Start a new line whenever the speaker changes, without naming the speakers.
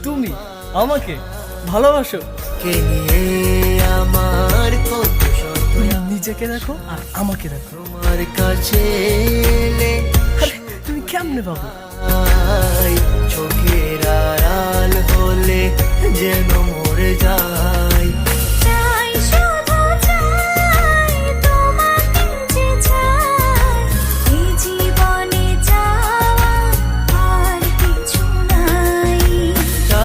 তুমি আমাকে ভালোবাসো?
কে নিয়ে আমার কত শত
তুমি নিজেকে দেখো আর আমাকে দেখো।
তোমার কাছে এলে
আরে তুমি কেমনে পাবো?
চোখের আড়াল